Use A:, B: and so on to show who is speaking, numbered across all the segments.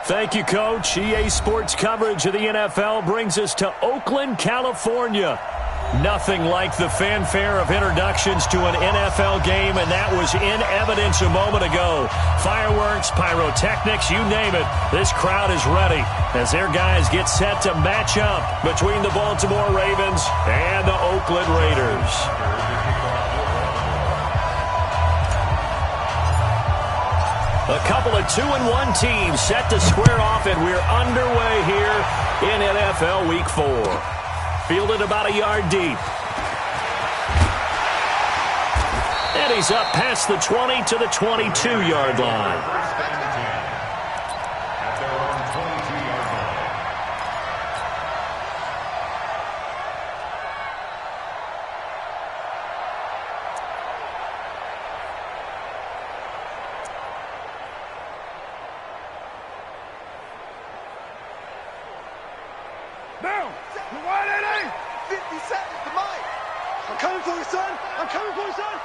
A: Thank you, Coach. EA Sports coverage of the NFL brings us to Oakland, California. Nothing like the fanfare of introductions to an NFL game, and that was in evidence a moment ago. Fireworks, pyrotechnics, you name it. This crowd is ready as their guys get set to match up between the Baltimore Ravens and the Oakland Raiders. A couple of 2-1 teams set to square off, and we're underway here in NFL Week 4. Fielded about a yard deep. And he's up past the 20 to the 22-yard line.
B: Now, you want it, 50 seconds to Mike. I'm coming for you, son. I'm coming for you, son.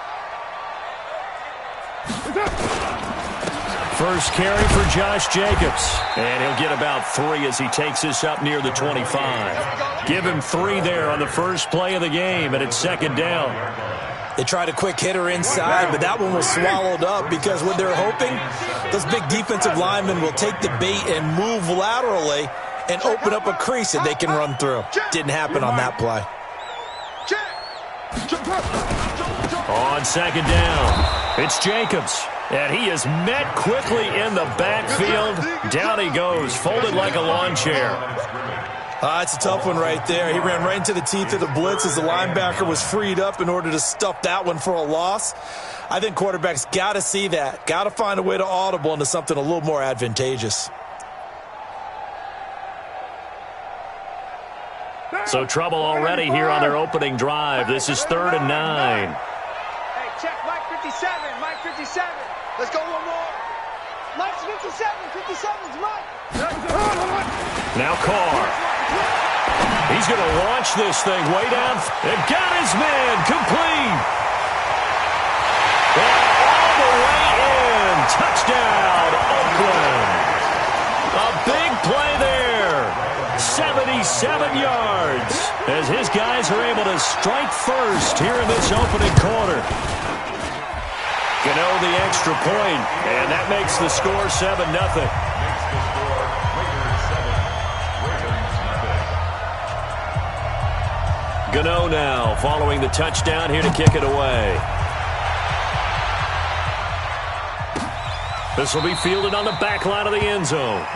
A: First carry for Josh Jacobs. And he'll get about 3 as he takes this up near the 25. Give him 3 there on the first play of the game, and it's second down.
C: They tried a quick hitter inside, but that one was swallowed up because what they're hoping, those big defensive linemen will take the bait and move laterally and open up a crease that they can run through. Didn't happen on that play.
A: On second down, it's Jacobs. And he is met quickly in the backfield. Down he goes, folded like a lawn chair.
C: It's a tough one right there. He ran right into the teeth of the blitz as the linebacker was freed up in order to stuff that one for a loss. I think quarterbacks got to see that. Got to find a way to audible into something a little more advantageous.
A: So trouble already here on their opening drive. This is 3rd and 9.
B: Hey, check Mike 57. Mike 57. Let's go one more. Mike 57. 57's Mike.
A: Now Carr. He's going to launch this thing way down. And got his man complete. And all the way in. Touchdown, Oakland. A big play there. 77 yards as his guys are able to strike first here in this opening quarter. Gano the extra point, and that makes the score 7-0. Gano now following the touchdown here to kick it away. This will be fielded on the back line of the end zone.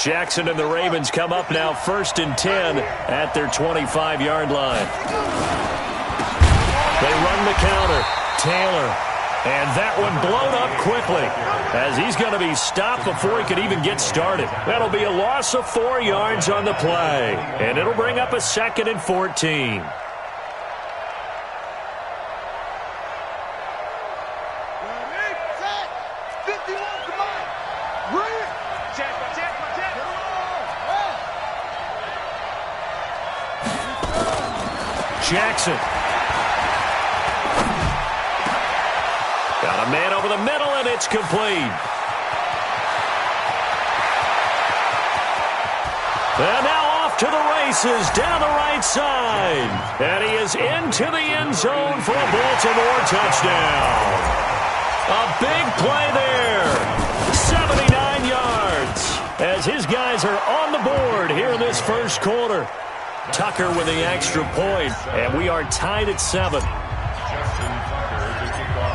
A: Jackson and the Ravens come up now 1st and 10 at their 25-yard line. They run the counter. Taylor. And that one blown up quickly as he's going to be stopped before he could even get started. That'll be a loss of 4 yards on the play. And it'll bring up a 2nd and 14. Jackson. Got a man over the middle, and it's complete. And now off to the races down the right side. And he is into the end zone for a Baltimore touchdown. A big play there. 79 yards as his guys are on the board here in this first quarter. Tucker with the extra point, and we are tied at 7.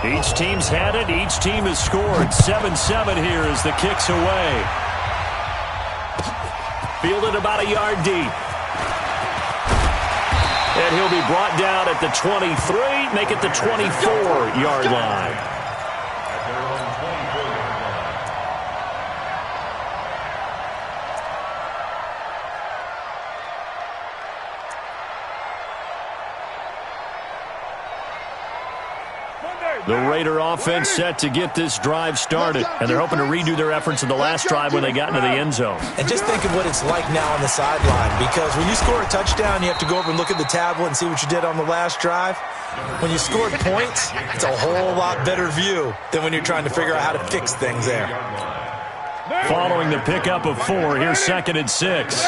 A: Each team's had it. Each team has scored. 7-7 here as the kick's away. Fielded about a yard deep. And he'll be brought down at the 23, make it the 24-yard line. The Raider offense set to get this drive started, and they're hoping to redo their efforts in the last drive when they got into the end zone.
C: And just think of what it's like now on the sideline, because when you score a touchdown, you have to go over and look at the tablet and see what you did on the last drive. When you scored points, it's a whole lot better view than when you're trying to figure out how to fix things there.
A: Following the pickup of 4, here's 2nd and 6.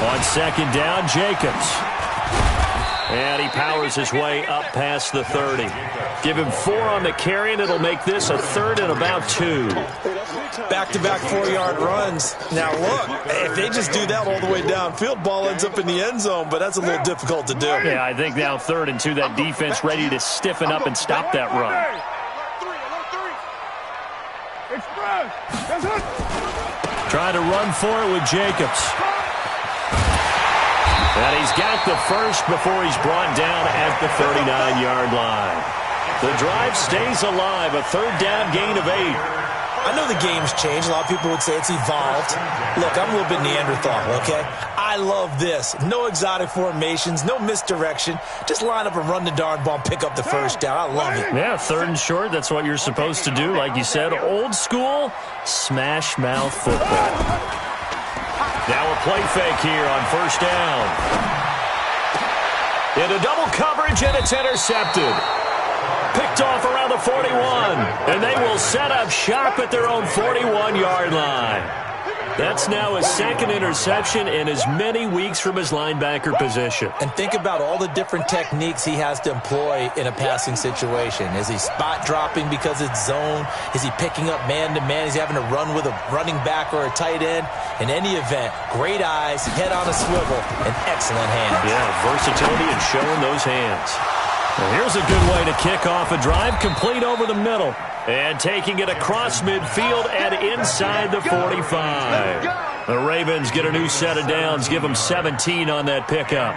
A: On 2nd down, Jacobs. And he powers his way up past the 30. Give him 4 on the carry, and it'll make this a 3rd and about 2.
C: Back-to-back 4-yard runs. Now, look, if they just do that all the way downfield, ball ends up in the end zone, but that's a little difficult to do.
A: Yeah, I think now 3rd and 2, that defense ready to stiffen up and stop that run. Trying to run for it with Jacobs. And he's got the first before he's brought down at the 39-yard line. The drive stays alive, a 3rd down gain of 8.
C: I know the game's changed. A lot of people would say it's evolved. Look, I'm a little bit Neanderthal, okay? I love this. No exotic formations, no misdirection. Just line up and run the darn ball and pick up the first down. I love it.
A: Yeah, 3rd and short, that's what you're supposed to do. Like you said, old school, smash mouth football. Now a play fake here on 1st down. Into double coverage, and it's intercepted. Picked off around the 41, and they will set up shop at their own 41-yard line. That's now his 2nd interception in as many weeks from his linebacker position.
C: And think about all the different techniques he has to employ in a passing situation. Is he spot dropping because it's zone? Is he picking up man-to-man? Is he having to run with a running back or a tight end? In any event, great eyes, head on a swivel, and excellent hands.
A: Yeah, versatility and showing those hands. Well, here's a good way to kick off a drive, complete over the middle. And taking it across midfield and inside the 45. The Ravens get a new set of downs, give them 17 on that pickup.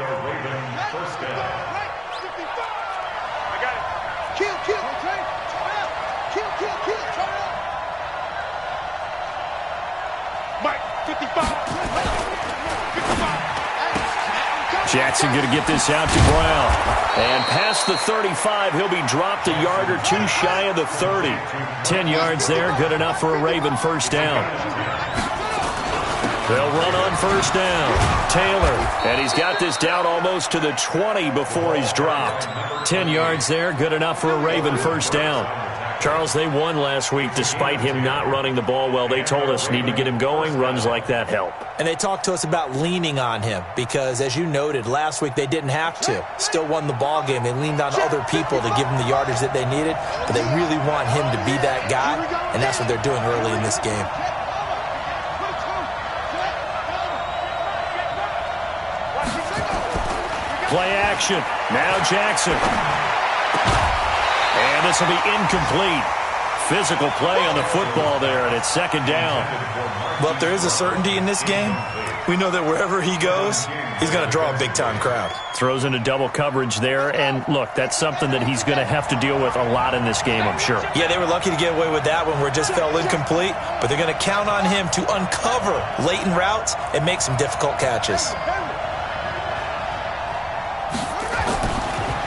A: Jackson going to get this out to Brown. And past the 35, he'll be dropped a yard or 2 shy of the 30. 10 yards there, good enough for a Raven first down. They'll run on 1st down. Taylor, and he's got this down almost to the 20 before he's dropped. 10 yards there, good enough for a Raven first down. Charles, they won last week despite him not running the ball well. They told us need to get him going. Runs like that help.
C: And they talked to us about leaning on him because, as you noted, last week they didn't have to. Still won the ball game. They leaned on other people to give them the yardage that they needed, but they really want him to be that guy, and that's what they're doing early in this game.
A: Play action. Now Jackson. And this will be incomplete. Physical play on the football there, and it's 2nd down.
C: Well, if there is a certainty in this game, we know that wherever he goes, he's going to draw a big-time crowd.
A: Throws into double coverage there, and look, that's something that he's going to have to deal with a lot in this game, I'm sure.
C: Yeah, they were lucky to get away with that one where it just fell incomplete, but they're going to count on him to uncover latent routes and make some difficult catches.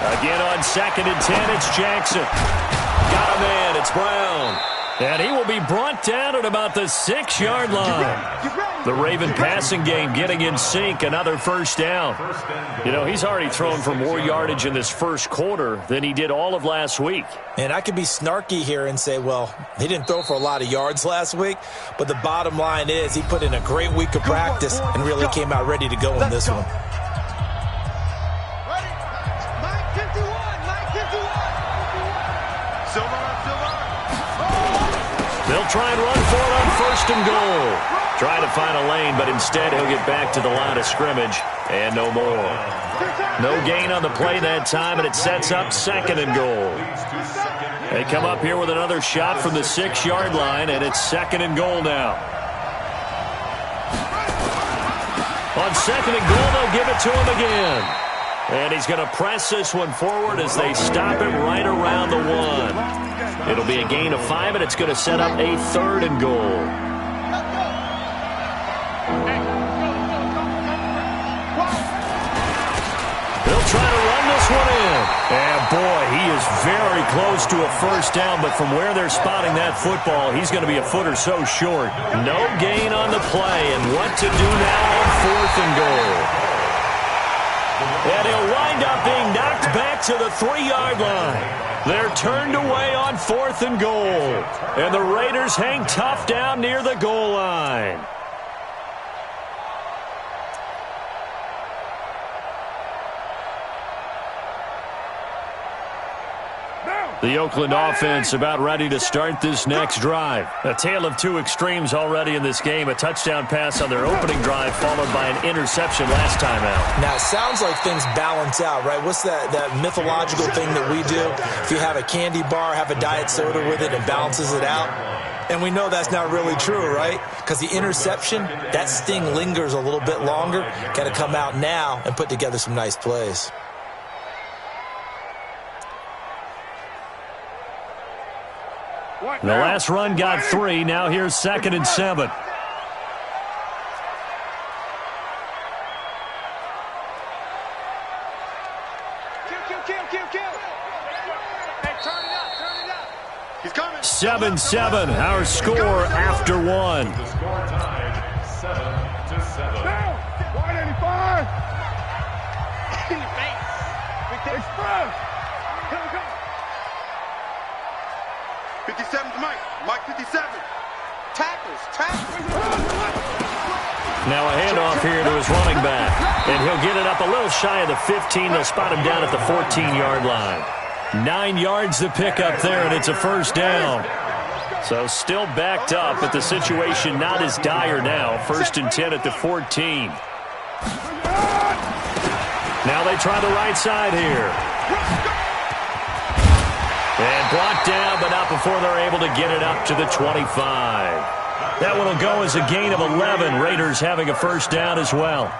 A: Again on 2nd and 10, it's Jackson. Got a man, it's Brown. And he will be brought down at about the 6-yard line. The Raven passing game getting in sync, another first down. You know, he's already thrown for more yardage in this first quarter than he did all of last week.
C: And I could be snarky here and say, well, he didn't throw for a lot of yards last week, but the bottom line is he put in a great week of practice and really came out ready to go in this one.
A: They'll try and run for it on 1st and goal. Trying to find a lane, but instead he'll get back to the line of scrimmage, and no more. No gain on the play that time, and it sets up 2nd and goal. They come up here with another shot from the 6-yard line, and it's 2nd and goal now. On 2nd and goal, they'll give it to him again. And he's going to press this one forward as they stop it right around the 1. It'll be a gain of 5, and it's going to set up a 3rd and goal. They'll try to run this one in. And boy, he is very close to a first down, but from where they're spotting that football, he's going to be a foot or so short. No gain on the play, and what to do now on 4th and goal. And he'll wind up being knocked back to the 3-yard line. They're turned away on 4th and goal. And the Raiders hang tough down near the goal line. The Oakland offense about ready to start this next drive. A tale of two extremes already in this game. A touchdown pass on their opening drive followed by an interception last time out.
C: Now, it sounds like things balance out, right? What's that mythological thing that we do? If you have a candy bar, have a diet soda with it, it balances it out. And we know that's not really true, right? Because the interception, that sting lingers a little bit longer. Got to come out now and put together some nice plays.
A: The last run got 3. Now here's 2nd and 7.
B: Kill. Hey, turn it up. He's coming.
A: 7-7, our score after 1.
B: The score time, 7-7. Down. 185. In the face. Express. Here we go. 57 to Mike 57. Tackles.
A: Now a handoff here to his running back. And he'll get it up a little shy of the 15. They'll spot him down at the 14-yard line. 9 yards to pick up there, and it's a first down. So still backed up, but the situation not as dire now. 1st and 10 at the 14. Now they try the right side here. And blocked down, but not before they're able to get it up to the 25. That one will go as a gain of 11. Raiders having a first down as well.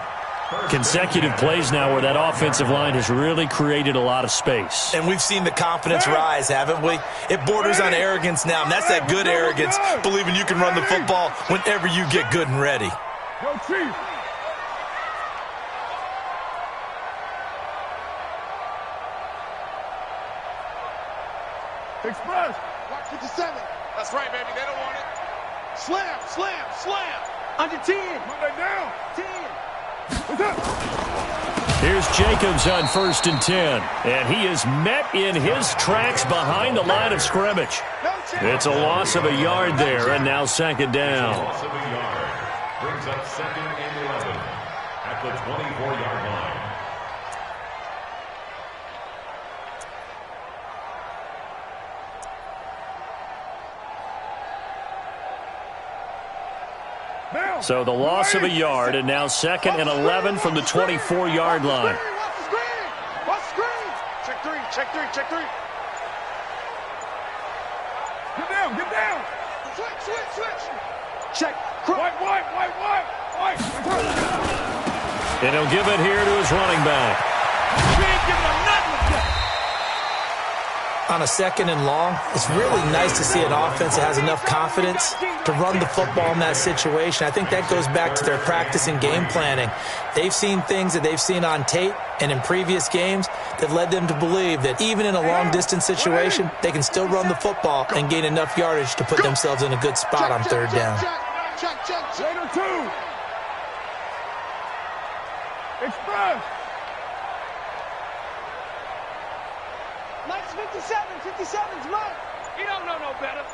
A: Consecutive plays now where that offensive line has really created a lot of space.
C: And we've seen the confidence rise, haven't we? It borders on arrogance now, and that's that good arrogance, believing you can run the football whenever you get good and ready.
B: Go, Chief. Express. Block 57. That's right, baby. They don't want it. Slam. Under 10. Run that down. 10. What's up?
A: Here's Jacobs on 1st and 10. And he is met in his tracks behind the line of scrimmage. It's a loss of a yard there, and now 2nd down.
D: Loss of a yard. Brings up 2nd and 11 at the 24-yard line.
A: So the loss of a yard, and now 2nd and 11 from the 24-yard line.
B: Watch the screen. Check three. Get down. Switch. Check. White.
A: And he'll give it here to his running back.
B: We ain't giving him nothing.
C: On a 2nd and long, it's really nice to see an offense that has enough confidence to run the football in that situation. I think that goes back to their practice and game planning. They've seen things that they've seen on tape and in previous games that led them to believe that even in a long-distance situation, they can still run the football and gain enough yardage to put themselves in a good spot on 3rd down.
B: Check. Later 2. Express. Mike's 57's Mike. He don't know no better.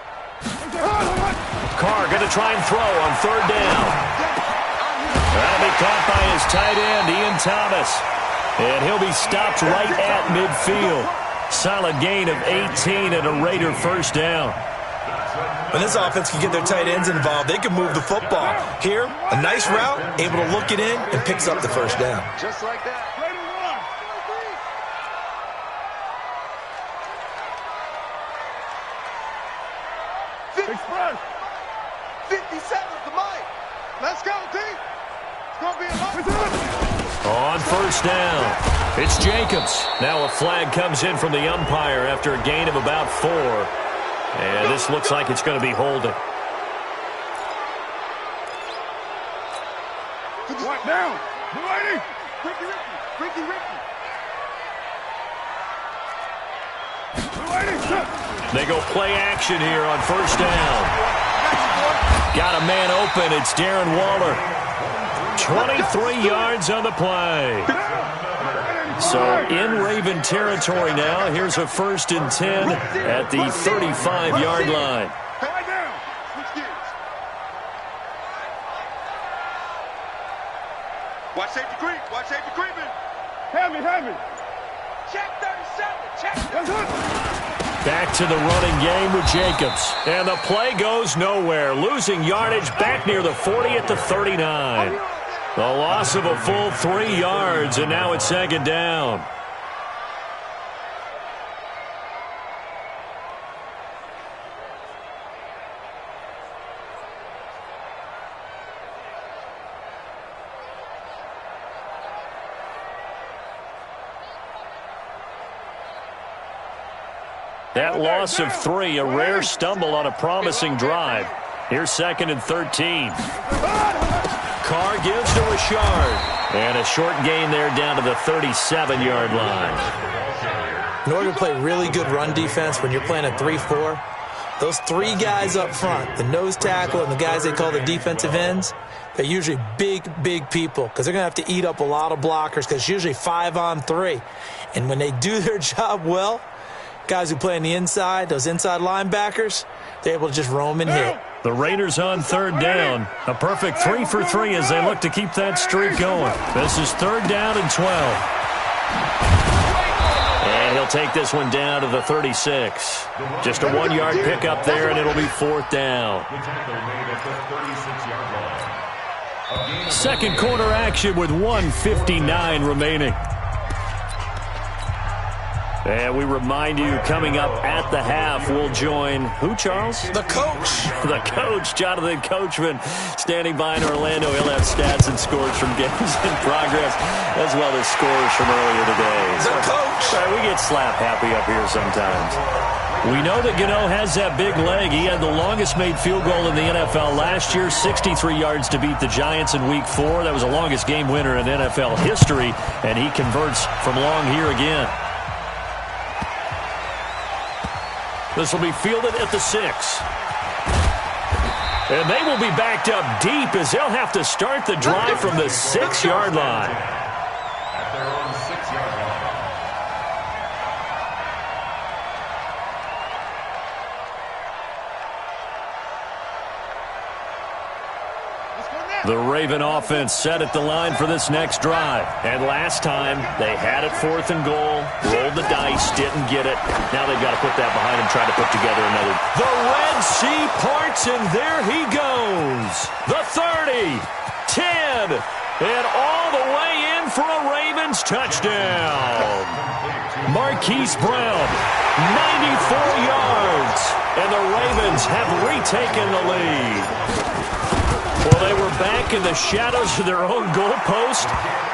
A: Carr going to try and throw on 3rd down. That'll be caught by his tight end, Ian Thomas. And he'll be stopped right at midfield. Solid gain of 18 and a Raider first down.
C: When this offense can get their tight ends involved, they can move the football. Here, a nice route, able to look it in, and picks up the first down.
B: Just like that. 57's the mic. Let's go, D. It's going to be a
A: On first down, it's Jacobs. Now a flag comes in from the umpire after a gain of about 4. And this looks like it's going to be holding.
B: Right now. Ricky.
A: They go play action here on first down. Got a man open. It's Darren Waller. 23 yards on the play. So in Raven territory now. Here's a 1st and 10 at the 35-yard line.
B: Watch safety creeping. Have me. Check 37. Check.
A: Back to the running game with Jacobs. And the play goes nowhere. Losing yardage back near the 40 at the 39. The loss of a full 3 yards, and now it's 2nd down. That loss of 3, a rare stumble on a promising drive. Here's 2nd and 13. Carr gives to Richard. And a short gain there down to the 37-yard line.
C: In order to play really good run defense when you're playing a 3-4, those 3 guys up front, the nose tackle and the guys they call the defensive ends, they're usually big people because they're going to have to eat up a lot of blockers because it's usually 5-on-3. And when they do their job well, guys who play on the inside, those inside linebackers, they're able to just roam and hit.
A: The Raiders on 3rd down. A perfect 3 for 3 as they look to keep that streak going. This is 3rd down and 12. And he'll take this one down to the 36. Just a 1-yard pickup there, and it'll be 4th down. Second quarter action with 1:59 remaining. And we remind you, coming up at the half, we'll join who, Charles?
C: The coach.
A: The coach, Jonathan Coachman, standing by in Orlando. He'll have stats and scores from games in progress, as well as scores from earlier today.
C: The coach.
A: We get slap happy up here sometimes. We know that Gano has that big leg. He had the longest made field goal in the NFL last year, 63 yards to beat the Giants in Week 4. That was the longest game winner in NFL history, and he converts from long here again. This will be fielded at the 6. And they will be backed up deep as they'll have to start the drive from the 6-yard line.
D: At their own 6-yard line.
A: The Raven offense set at the line for this next drive. And last time, they had it 4th and goal, rolled the dice, didn't get it. Now they've got to put that behind them, try to put together another. The Red Sea parts, and there he goes. The 30, 10, and all the way in for a Ravens touchdown. Marquise Brown, 94 yards, and the Ravens have retaken the lead. Well, they were back in the shadows of their own goalpost,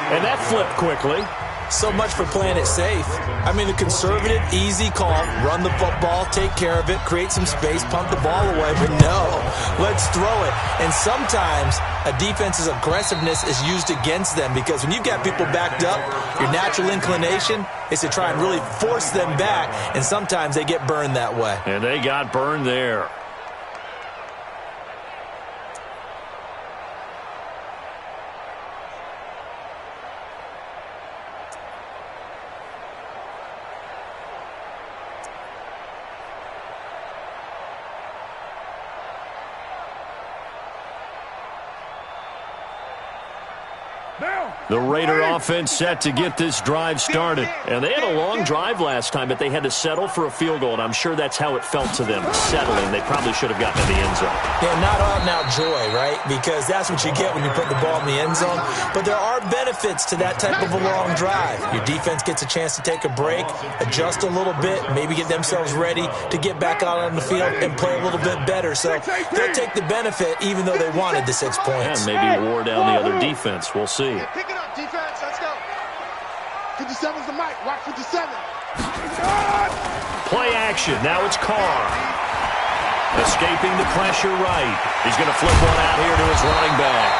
A: and that flipped quickly.
C: So much for playing it safe. I mean, the conservative, easy call, run the football, take care of it, create some space, punt the ball away. But no, let's throw it. And sometimes a defense's aggressiveness is used against them because when you've got people backed up, your natural inclination is to try and really force them back, and sometimes they get burned that way.
A: And they got burned there. The Raider offense set to get this drive started. And they had a long drive last time, but they had to settle for a field goal, and I'm sure that's how it felt to them, settling. They probably should have gotten in the end zone.
C: Yeah, not out-and-out joy, right? Because that's what you get when you put the ball in the end zone. But there are benefits to that type of a long drive. Your defense gets a chance to take a break, adjust a little bit, maybe get themselves ready to get back out on the field and play a little bit better. So they'll take the benefit even though they wanted the 6 points.
A: And maybe wore down the other defense. We'll see.
B: Pick it up, defense. Let's go. 57's the mic. Watch 57.
A: Play action. Now it's Carr. Escaping the pressure right. He's going to flip one out here to his running back.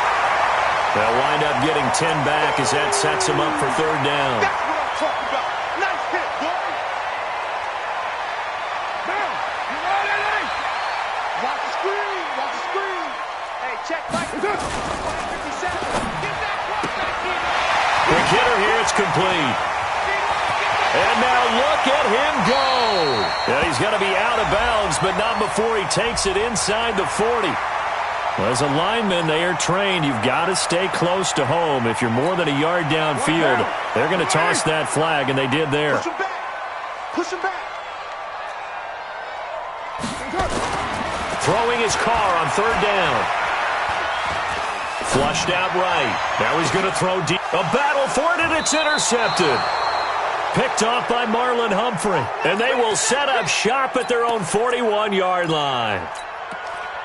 A: They'll wind up getting 10 back as that sets him up for third down.
B: That's what I'm talking about. Nice hit, boy. Now, you ready? Watch the screen. Watch the screen. Hey, check Mike. 57. Get that quarterback in.
A: Quick hitter here. It's complete. And now look at him go. Yeah, he's going to be out of bounds, but not before he takes it inside the 40. Well, as a lineman, they are trained. You've got to stay close to home. If you're more than a yard downfield, they're going to toss that flag, and they did there.
B: Push him back. Push him back.
A: Throwing his car on third down. Flushed out right. Now he's going to throw deep. A battle for it, and it's intercepted. Picked off by Marlon Humphrey. And they will set up shop at their own 41-yard line.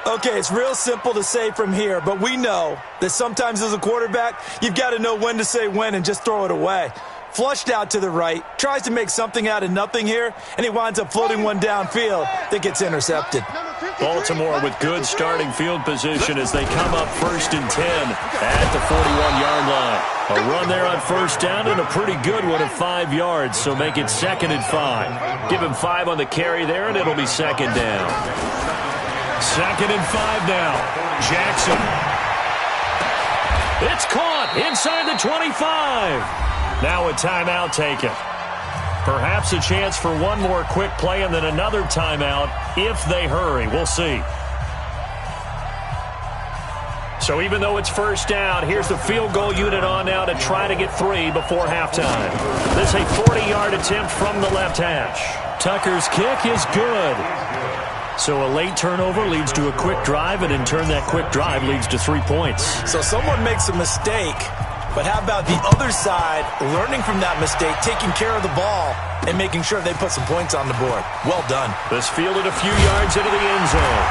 C: Okay, it's real simple to say from here, but we know that sometimes as a quarterback, you've got to know when to say when and just throw it away. Flushed out to the right, tries to make something out of nothing here, and he winds up floating one downfield that gets intercepted.
A: Baltimore with good starting field position as they come up 1st and 10 at the 41-yard line. A run there on first down and a pretty good one of 5 yards, so make it 2nd and 5. Give him 5 on the carry there, and it'll be 2nd down. 2nd and 5 now. Jackson. It's caught inside the 25. Now a timeout taken. Perhaps a chance for one more quick play and then another timeout if they hurry. We'll see. So even though it's first down, here's the field goal unit on now to try to get 3 before halftime. This is a 40-yard attempt from the left hash. Tucker's kick is good. So a late turnover leads to a quick drive, and in turn that quick drive leads to 3 points.
C: So someone makes a mistake, but how about the other side learning from that mistake, taking care of the ball, and making sure they put some points on the board? Well done.
A: This fielded a few yards into the end zone.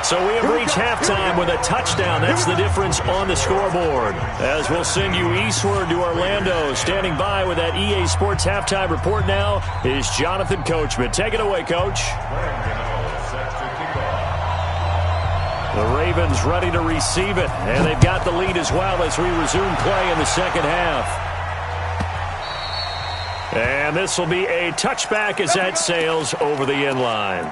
A: So we have reached halftime with a touchdown. That's the difference on the scoreboard. As we'll send you eastward to Orlando. Standing by with that EA Sports halftime report now is Jonathan Coachman. Take it away, Coach. The Ravens ready to receive it, and they've got the lead as well as we resume play in the second half. And this will be a touchback as that sails over the end line.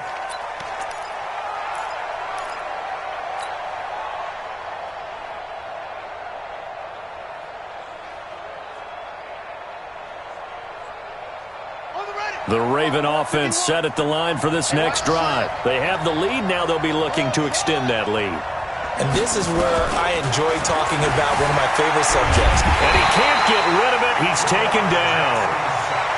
A: The Raven offense set at the line for this next drive. They have the lead. Now they'll be looking to extend that lead.
C: And this is where I enjoy talking about one of my favorite subjects.
A: And he can't get rid of it. He's taken down.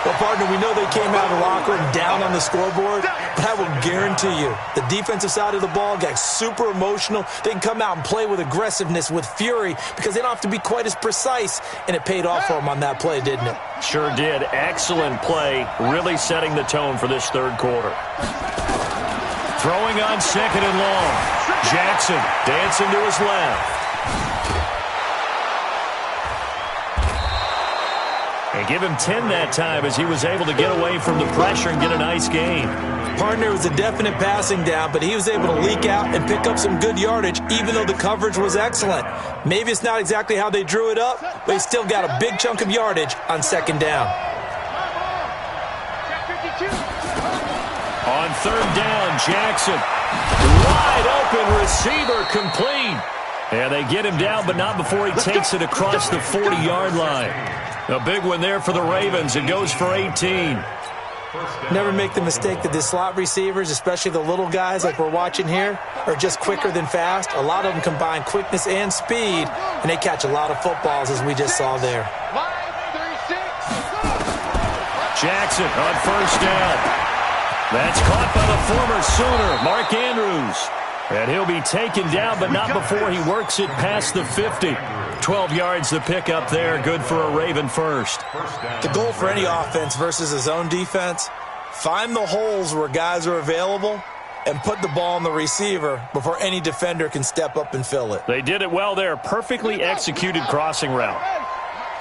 C: Well, partner, we know they came out of the locker room down on the scoreboard, but I will guarantee you the defensive side of the ball got super emotional. They can come out and play with aggressiveness, with fury, because they don't have to be quite as precise, and it paid off for them on that play, didn't it?
A: Sure did. Excellent play, really setting the tone for this third quarter. Throwing on 2nd and long. Jackson dancing to his left. And give him 10 that time as he was able to get away from the pressure and get a nice gain.
C: Partner, was a definite passing down, but he was able to leak out and pick up some good yardage, even though the coverage was excellent. Maybe it's not exactly how they drew it up, but he still got a big chunk of yardage on 2nd down.
A: On 3rd down, Jackson. Wide open receiver, complete. And they get him down, but not before he takes it across the 40-yard line. A big one there for the Ravens. It goes for 18.
C: Never make the mistake that the slot receivers, especially the little guys like we're watching here, are just quicker than fast. A lot of them combine quickness and speed, and they catch a lot of footballs, as we just saw there.
A: Jackson on first down. That's caught by the former Sooner, Mark Andrews. And he'll be taken down, but not before he works it past the 50. 12 yards to pick up there. Good for a Raven first.
C: The goal for any offense versus a zone defense, find the holes where guys are available and put the ball on the receiver before any defender can step up and fill it.
A: They did it well there. Perfectly executed crossing route.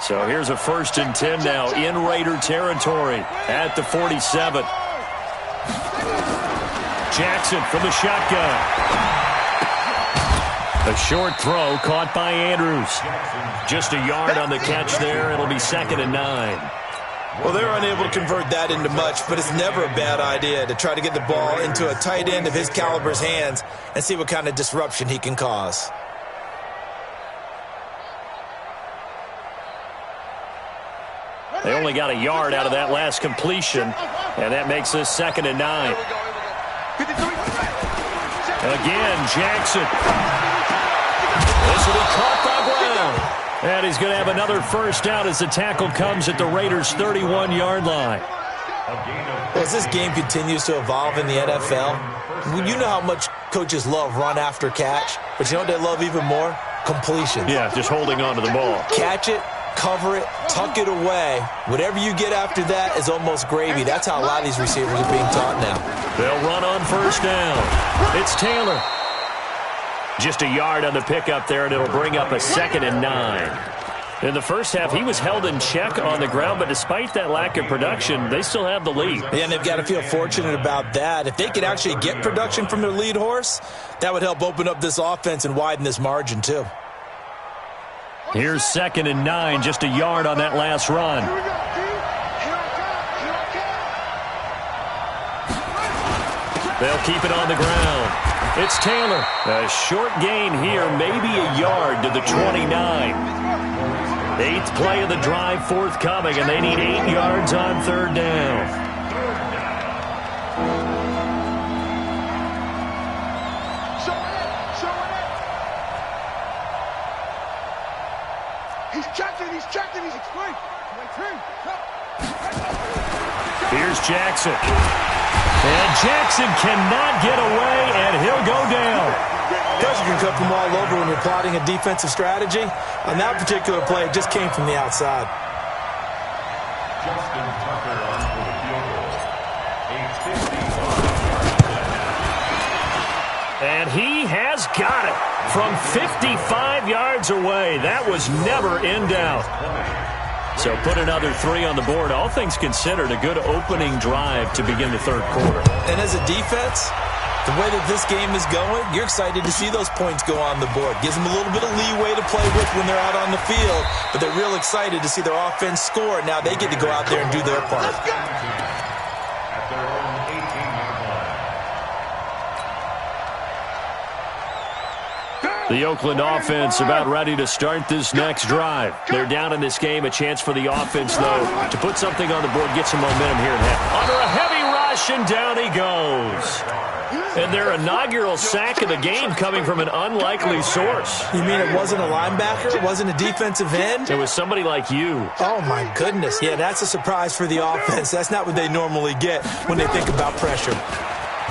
A: So here's a 1st and 10 now in Raider territory at the 47. Jackson from the shotgun. A short throw caught by Andrews. Just a yard on the catch there. It'll be 2nd and 9.
C: Well, they're unable to convert that into much, but it's never a bad idea to try to get the ball into a tight end of his caliber's hands and see what kind of disruption he can cause.
A: They only got a yard out of that last completion, and that makes this 2nd and 9. Again, Jackson. This will be caught by Brown. And he's going to have another first down as the tackle comes at the Raiders' 31-yard line.
C: Well, as this game continues to evolve in the NFL, you know how much coaches love run after catch, but you know what they love even more? Completion.
A: Yeah, just holding on to the ball.
C: Catch it, cover it, tuck it away. Whatever you get after that is almost gravy. That's how a lot of these receivers are being taught now.
A: They'll run on first down. It's Taylor. Just a yard on the pickup there, and it'll bring up a 2nd and 9. In the first half, he was held in check on the ground, but despite that lack of production, they still have the lead.
C: Yeah, and they've got to feel fortunate about that. If they could actually get production from their lead horse, that would help open up this offense and widen this margin, too.
A: Here's 2nd and 9, just a yard on that last run. They'll keep it on the ground. It's Taylor. A short gain here, maybe a yard to the 29. 8th play of the drive forthcoming, and they need 8 yards on 3rd down. Here's Jackson. And Jackson cannot get away, and he'll go down.
C: Pressure can come from all over when you're plotting a defensive strategy. On that particular play, it just came from the outside.
D: Justin Tucker on for the field goal.
A: And he has got it from 55 yards away. That was never in doubt. So put another 3 on the board. All things considered, a good opening drive to begin the 3rd quarter.
C: And as a defense, the way that this game is going, you're excited to see those points go on the board. Gives them a little bit of leeway to play with when they're out on the field, but they're real excited to see their offense score. Now they get to go out there and do their part.
D: At their own 18-yard line.
A: The Oakland offense about ready to start this next drive. They're down in this game. A chance for the offense, though, to put something on the board, get some momentum here. Under a heavy rush, and down he goes. And their inaugural sack of the game coming from an unlikely source.
C: You mean it wasn't a linebacker? It wasn't a defensive end?
A: It was somebody like you.
C: Oh, my goodness. Yeah, that's a surprise for the offense. That's not what they normally get when they think about pressure.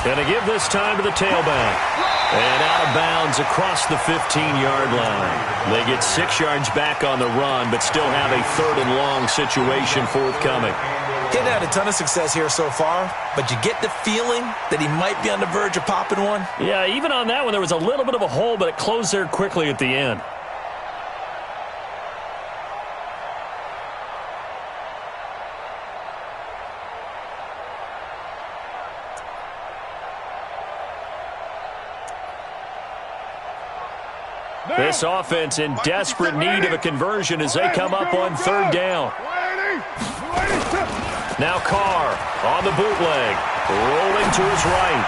A: And they give this time to the tailback. And out of bounds across the 15-yard line. They get 6 yards back on the run, but still have a 3rd and long situation forthcoming.
C: He hadn't had a ton of success here so far, but you get the feeling that he might be on the verge of popping one.
A: Yeah, even on that one, there was a little bit of a hole, but it closed there quickly at the end. This offense in desperate need of a conversion as they come up on 3rd down. Now Carr on the bootleg, rolling to his right.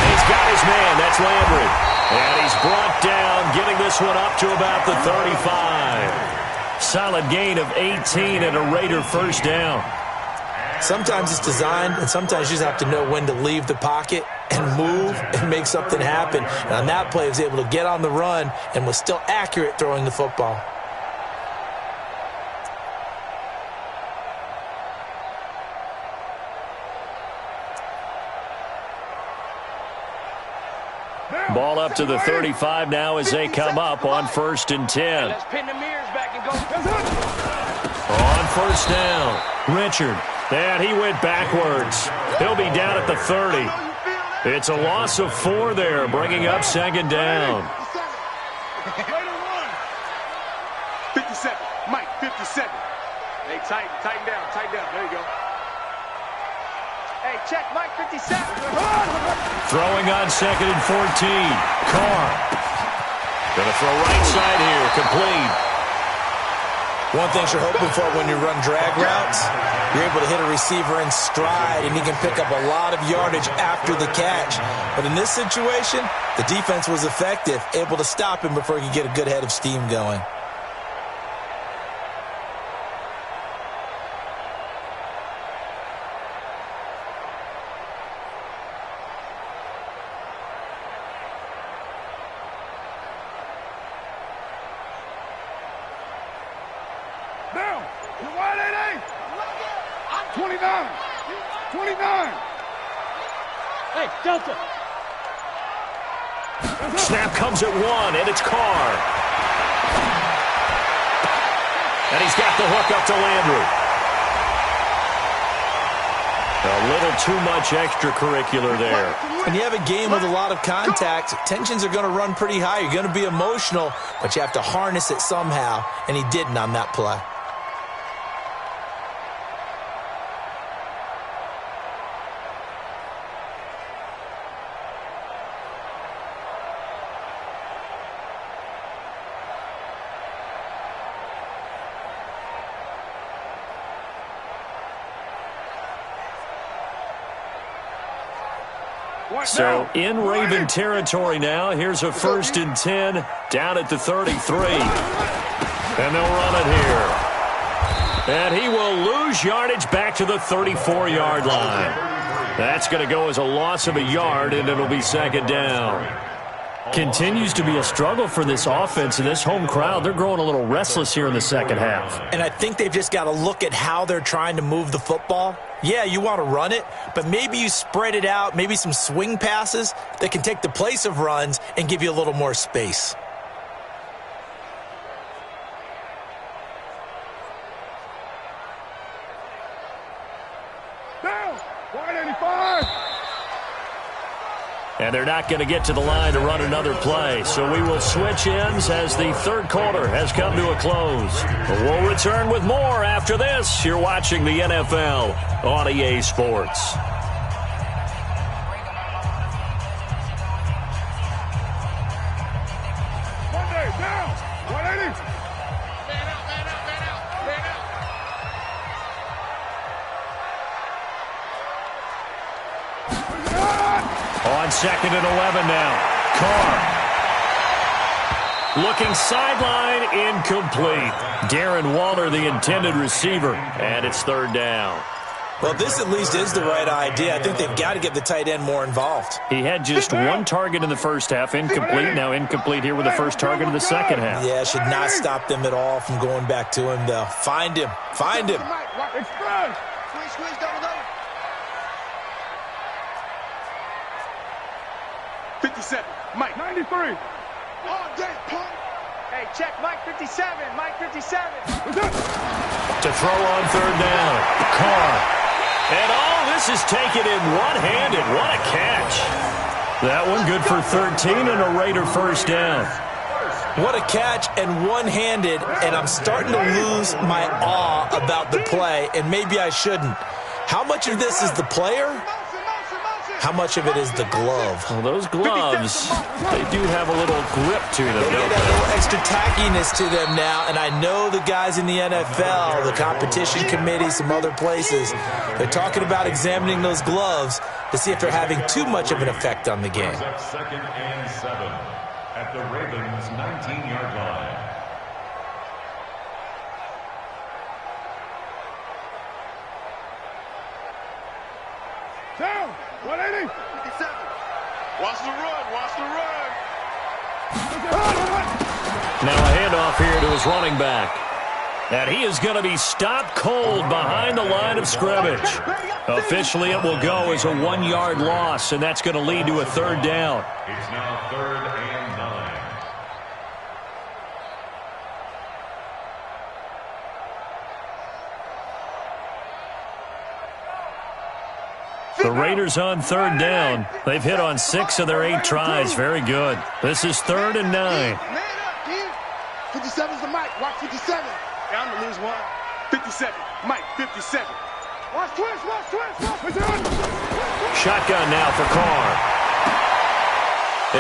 A: He's got his man, that's Landry. And he's brought down, getting this one up to about the 35. Solid gain of 18 and a Raider first down.
C: Sometimes it's designed, and sometimes you just have to know when to leave the pocket and move and make something happen. And on that play, he was able to get on the run and was still accurate throwing the football.
A: Ball up to the 35 now as they come up on 1st and 10.
B: Let's pin the mirrors back and go.
A: On 1st down, Richard. And he went backwards. He'll be down at the 30. It's a loss of 4 there, bringing up 2nd down.
B: 57. Mike, 57. Hey, tighten down. There you go. Hey, check Mike, 57.
A: Throwing on 2nd and 14. Carr. Gonna throw right side here, complete.
C: One thing you're hoping for when you run drag routes, you're able to hit a receiver in stride, and he can pick up a lot of yardage after the catch. But in this situation, the defense was effective, able to stop him before he could get a good head of steam going.
B: Down. You're wide, 8-8. 29. 29. Hey, Delta.
A: Snap comes at 1, and it's Carr. And he's got the hook up to Landry. A little too much extracurricular there.
C: When you have a game with a lot of contact, tensions are going to run pretty high. You're going to be emotional, but you have to harness it somehow, and he didn't on that play.
A: So in Raven territory now. Here's a 1st and 10 down at the 33. And they'll run it here. And he will lose yardage back to the 34-yard line. That's going to go as a loss of a yard, and it'll be 2nd down. Continues to be a struggle for this offense and this home crowd. They're growing a little restless here in the second half.
C: And I think they've just got to look at how they're trying to move the football. Yeah, you want to run it, but maybe you spread it out, maybe some swing passes that can take the place of runs and give you a little more space.
B: Down. 185.
A: And they're not going to get to the line to run another play. So we will switch ends as the 3rd quarter has come to a close. But we'll return with more after this. You're watching the NFL on EA Sports.
B: Monday, down. 180. Man out.
A: On 2nd and 11 now. Carr. Looking sideline, incomplete. Darren Waller, the intended receiver, and it's 3rd down.
C: Well, this at least is the right idea. I think they've got to get the tight end more involved.
A: He had just 1 target in the first half, incomplete. Now incomplete here with the first target of the second half.
C: Yeah, should not stop them at all from going back to him, though. Find him.
B: Express. Squeeze, double. 57. Mike. 93. All day, punk. Hey, check Mike 57. Mike 57.
A: To throw on 3rd down. Carr. And all this is taken in one-handed. What a catch. That one good for 13 and a Raider 1st down.
C: What a catch and one-handed, and I'm starting to lose my awe about the play, and maybe I shouldn't. How much of this is the player? How much of it is the glove?
A: Well, those gloves, they do have a little grip to them,
C: They
A: don't
C: get a
A: they?
C: little extra tackiness to them now, and I know the guys in the NFL, the competition committee, some other places, they're talking about examining those gloves to see if they're having too much of an effect on the game.
D: 2nd and 7 at the Ravens' 19-yard line.
B: Down. 180. 57. Watch the run. Watch the run.
A: Now a handoff here to his running back. And he is going to be stopped cold behind the line of scrimmage. Officially, it will go as a 1-yard loss, and that's going to lead to a third down.
D: It's now 3rd and 9.
A: The Raiders on 3rd down. They've hit on 6 of their 8 tries. Very good. This is 3rd and 9.
B: Man up, kid. 57's the mic. Watch 57. Down to lose 1. 57. Mike, 57. Watch twist, watch twist, watch twist.
A: Shotgun now for Carr.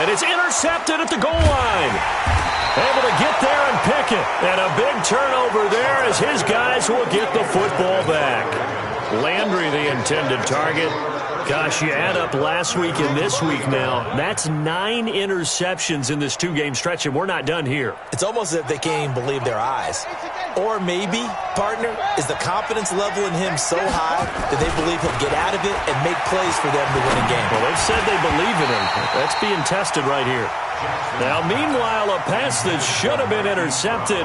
A: And it's intercepted at the goal line. Able to get there and pick it. And a big turnover there as his guys will get the football back. Landry, the intended target. Gosh, you add up last week and this week now. That's 9 interceptions in this 2-game stretch, and we're not done here.
C: It's almost as if they can't even believe their eyes. Or maybe, partner, is the confidence level in him so high that they believe he'll get out of it and make plays for them to win a game.
A: Well, they've said they believe in him. That's being tested right here. Now, meanwhile, a pass that should have been intercepted,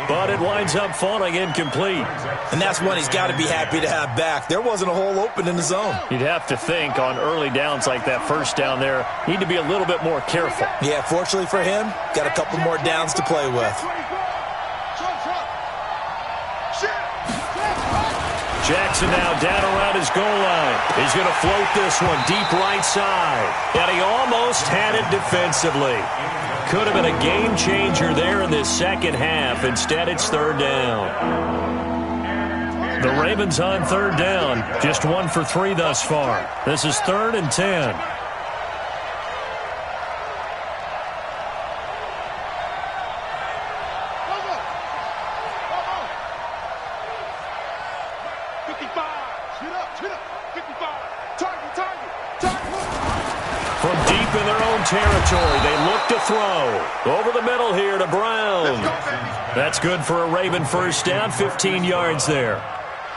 A: but it winds up falling incomplete.
C: And that's one he's got to be happy to have back. There wasn't a hole open in the zone.
A: You'd have to think on early downs like that first down there, need to be a little bit more careful.
C: Yeah, fortunately for him, got a couple more downs to play with.
A: Jackson now down around his goal line. He's going to float this one deep right side. And he almost had it defensively. Could have been a game changer there in this second half. Instead, it's 3rd down. The Ravens on 3rd down. Just 1 for 3 thus far. This is 3rd and 10. From deep in their own territory, they look to throw. Over the middle here to Brown. That's good for a Raven first down, 15 yards there.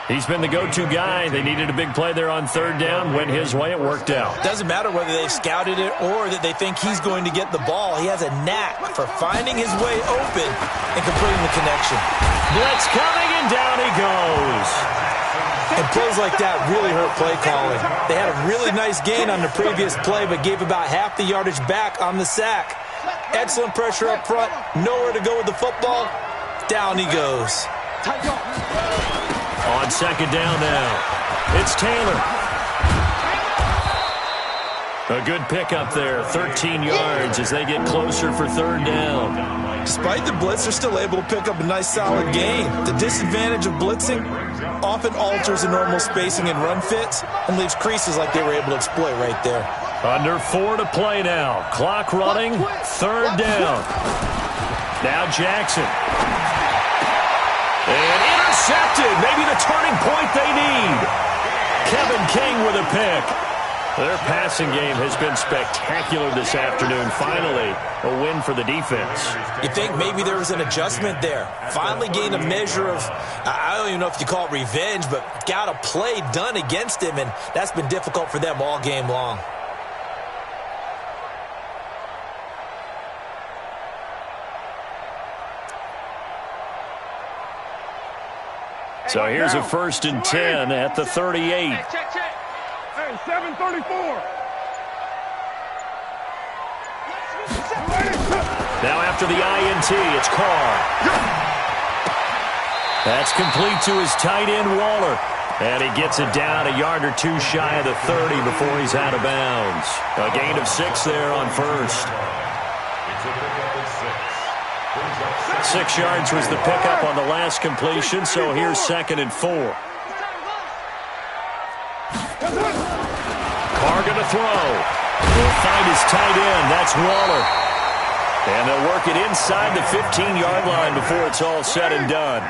A: He's been the go-to guy. They needed a big play there on 3rd down. Went his way, it worked out.
C: Doesn't matter whether they've scouted it or that they think he's going to get the ball. He has a knack for finding his way open and completing the connection.
A: Blitz coming, and down he goes.
C: And plays like that really hurt play calling. They had a really nice gain on the previous play, but gave about half the yardage back on the sack. Excellent pressure up front. Nowhere to go with the football. Down he goes.
A: On 2nd down now, it's Taylor. A good pickup there, 13 yards as they get closer for 3rd down.
C: Despite the blitz, they're still able to pick up a nice solid gain. The disadvantage of blitzing often alters the normal spacing and run fits and leaves creases like they were able to exploit right there.
A: Under 4 to play now. Clock running, 3rd down. Now Jackson. And intercepted. Maybe the turning point they need. Kevin King with a pick. Their passing game has been spectacular this afternoon. Finally, a win for the defense.
C: You think maybe there was an adjustment there. Finally gained a measure of, I don't even know if you call it revenge, but got a play done against him, and that's been difficult for them all game long.
A: So here's a 1st and 10 at the 38.
B: Check. Hey, 734.
A: Now after the INT, it's Carr. That's complete to his tight end, Waller. And he gets it down a yard or 2 shy of the 30 before he's out of bounds. A gain of 6 there on 1st. 6 yards was the pickup on the last completion, so here's 2nd and 4. Carr going to throw. Will find his tight end. That's Waller. And they'll work it inside the 15-yard line before it's all said and done.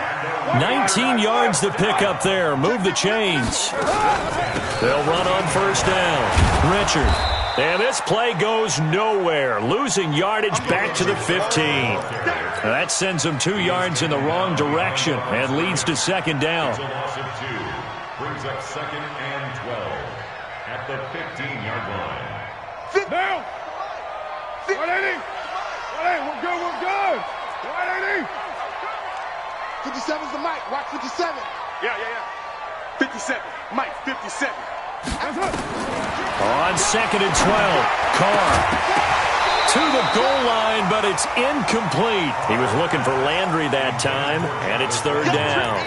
A: 19 yards to pick up there. Move the chains. They'll run on 1st down. Richard. And this play goes nowhere. Losing yardage back to the 15. That sends them 2 yards in the wrong direction and leads to 2nd down.
D: Brings up 2nd and 12 at the 15-yard line.
B: Now! 180! 180, we're good, we're good! 180! 57's the mic, watch 57. Yeah. 57, Mike, 57.
A: On 2nd and 12, Carr to the goal line, but it's incomplete. He was looking for Landry that time, and it's 3rd down.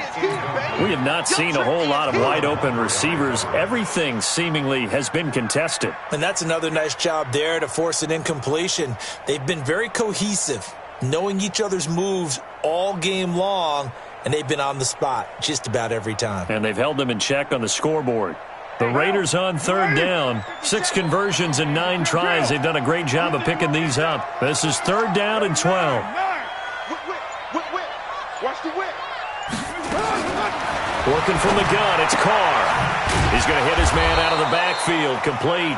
A: We have not seen a whole lot of wide-open receivers. Everything seemingly has been contested.
C: And that's another nice job there to force an incompletion. They've been very cohesive, knowing each other's moves all game long, and they've been on the spot just about every time.
A: And they've held them in check on the scoreboard. The Raiders on 3rd down. 6 conversions and 9 tries. They've done a great job of picking these up. This is 3rd down and 12.
B: Whip. Watch the whip.
A: Working from the gun, it's Carr. He's going to hit his man out of the backfield, complete.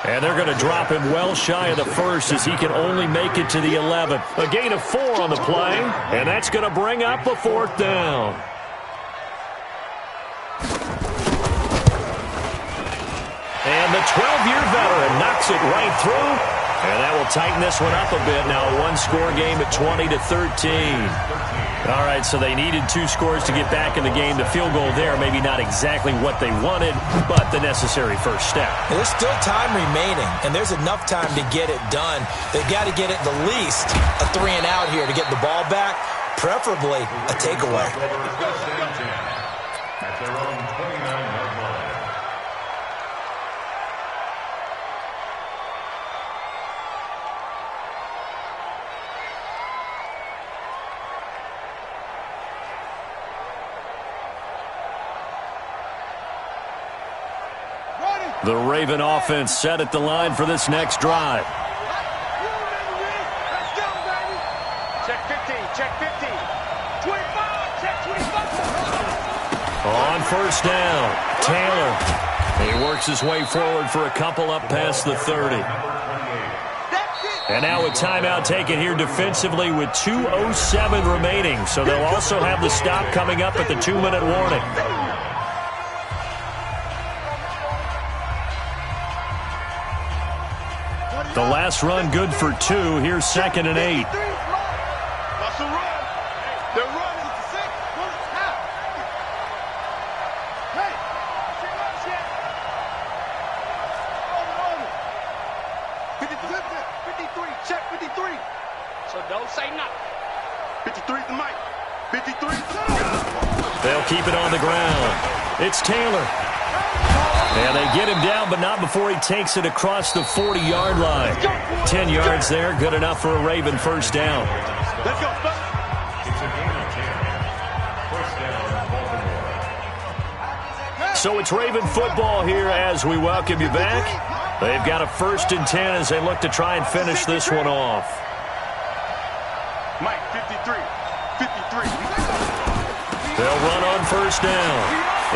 A: And they're going to drop him well shy of the 1st as he can only make it to the 11th. A gain of 4 on the play, and that's going to bring up a 4th down. And the 12-year veteran knocks it right through, and that will tighten this one up a bit. Now a one-score game at 20-13. All right, so they needed 2 scores to get back in the game. The field goal there, maybe not exactly what they wanted, but the necessary first step.
C: There's still time remaining, and there's enough time to get it done. They've got to get it the least a 3-and-out here to get the ball back, preferably a takeaway.
D: At their own 29-yard line.
A: The Raven offense set at the line for this next drive.
B: Let's go, baby. Check 15, check 15. 25, check 25.
A: On 1st down, Taylor. He works his way forward for a couple up past the 30. And now a timeout taken here defensively with 2:07 remaining. So they'll also have the stop coming up at the 2-minute warning. The last run good for 2. Here's 2nd and 8.
B: That's a run. They're running. It's a 6. Run it out. Hey, see runs yet? 53, check 53. So don't say nothing. 53's the mic. 53.
A: They'll keep it on the ground. It's Taylor. And they get him down, but not before he takes it across the 40-yard line. 10 yards there, good enough for a Raven first down.
B: Let's go, fellas.
D: It's a gain of 10. First down, Baltimore.
A: So it's Raven football here as we welcome you back. They've got a 1st and 10 as they look to try and finish this one off.
B: Mike, 53. 53.
A: They'll run on 1st down.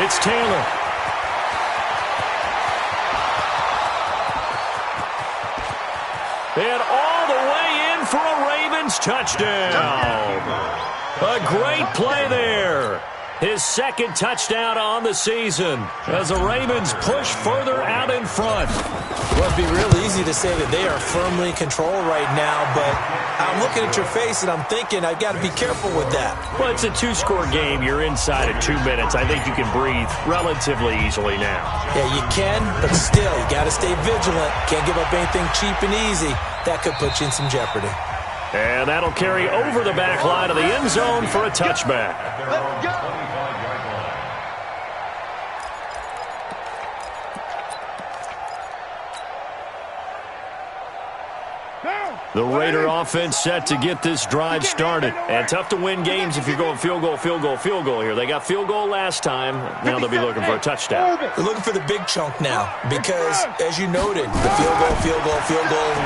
A: It's Taylor. And all the way in for a Ravens touchdown. A great play there. His 2nd touchdown on the season as the Ravens push further out in front.
C: Well, it'd be real easy to say that they are firmly in control right now, but I'm looking at your face and I'm thinking I've got to be careful with that.
A: Well, it's a 2-score game. You're inside of 2 minutes. I think you can breathe relatively easily now.
C: Yeah, you can, but still, you got to stay vigilant. Can't give up anything cheap and easy. That could put you in some jeopardy.
A: And that'll carry over the back line of the end zone for a touchback.
B: Let's go.
A: The Raider offense set to get this drive started. And tough to win games if you're going field goal here. They got field goal last time. Now they'll be looking for a touchdown.
C: They're looking for the big chunk now because, as you noted, the field goal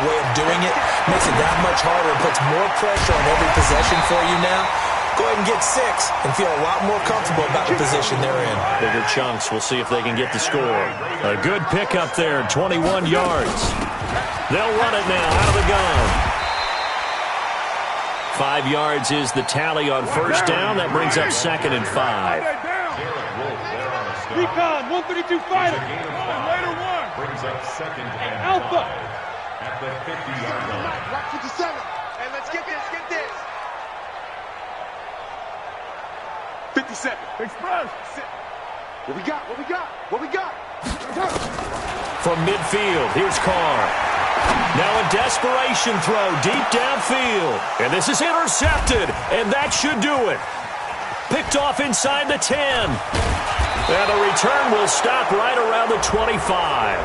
C: way of doing it makes it that much harder and puts more pressure on every possession for you now. Go ahead and get 6 and feel a lot more comfortable about the position they're in.
A: Bigger chunks. We'll see if they can get the score. A good pickup there, 21 yards. They'll run it now out of the gun. 5 yards is the tally on 1st down. That brings up 2nd and 5.
B: Recon, 132 fighter.
D: Brings up second and
B: Alpha.
D: 5 at the 50-yard line.
B: Block 57. Hey, let's get this, get this. 57. Express. What we got, what we got, what we got?
A: From midfield, here's Carr. Now a desperation throw deep downfield. And this is intercepted, and that should do it. Picked off inside the 10. And the return will stop right around the 25.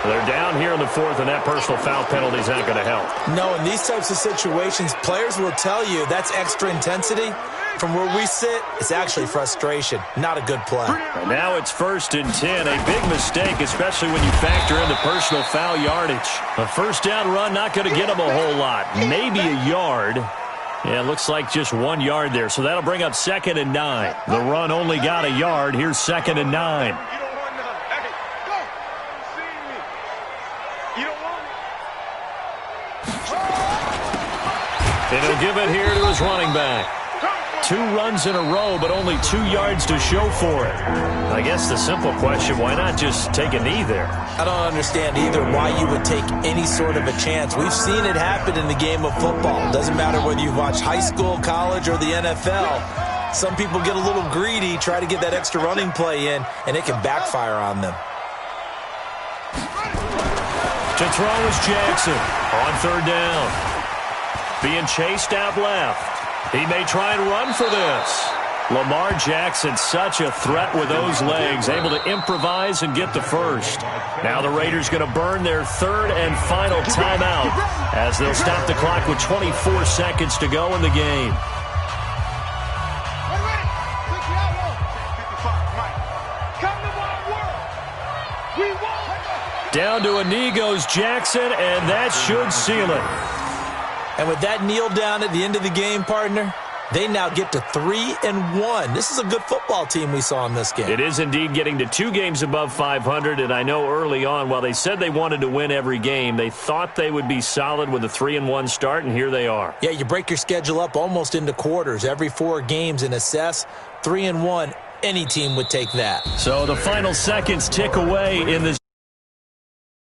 A: They're down here in the fourth, and that personal foul penalty is not going to help.
C: No, in these types of situations, players will tell you that's extra intensity. From where we sit, it's actually frustration. Not a good play.
A: And now it's 1st and 10. A big mistake, especially when you factor in the personal foul yardage. A first down run not going to get them a whole lot. Maybe a yard. Yeah, it looks like just 1 yard there. So that'll bring up 2nd and 9. The run only got a yard. Here's 2nd and 9. And he'll give it here to his running back. 2 runs in a row, but only 2 yards to show for it. I guess the simple question, why not just take a knee there?
C: I don't understand either why you would take any sort of a chance. We've seen it happen in the game of football. Doesn't matter whether you've watched high school, college, or the NFL. Some people get a little greedy, try to get that extra running play in, and it can backfire on them.
A: To throw is Jackson on 3rd down. Being chased out left. He may try and run for this. Lamar Jackson, such a threat with those legs, able to improvise and get the first. Now the Raiders going to burn their 3rd and final timeout as they'll stop the clock with 24 seconds to go in the game. Down to a knee goes Jackson, and that should seal it.
C: And with that kneel down at the end of the game, partner, they now get to 3-1. This is a good football team we saw in this game.
A: It is indeed getting to 2 games above 500, and I know early on, while they said they wanted to win every game, they thought they would be solid with a 3-1 start, and here they are.
C: Yeah, you break your schedule up almost into quarters, every 4 games, and assess 3-1. Any team would take that.
A: So the final seconds tick away in this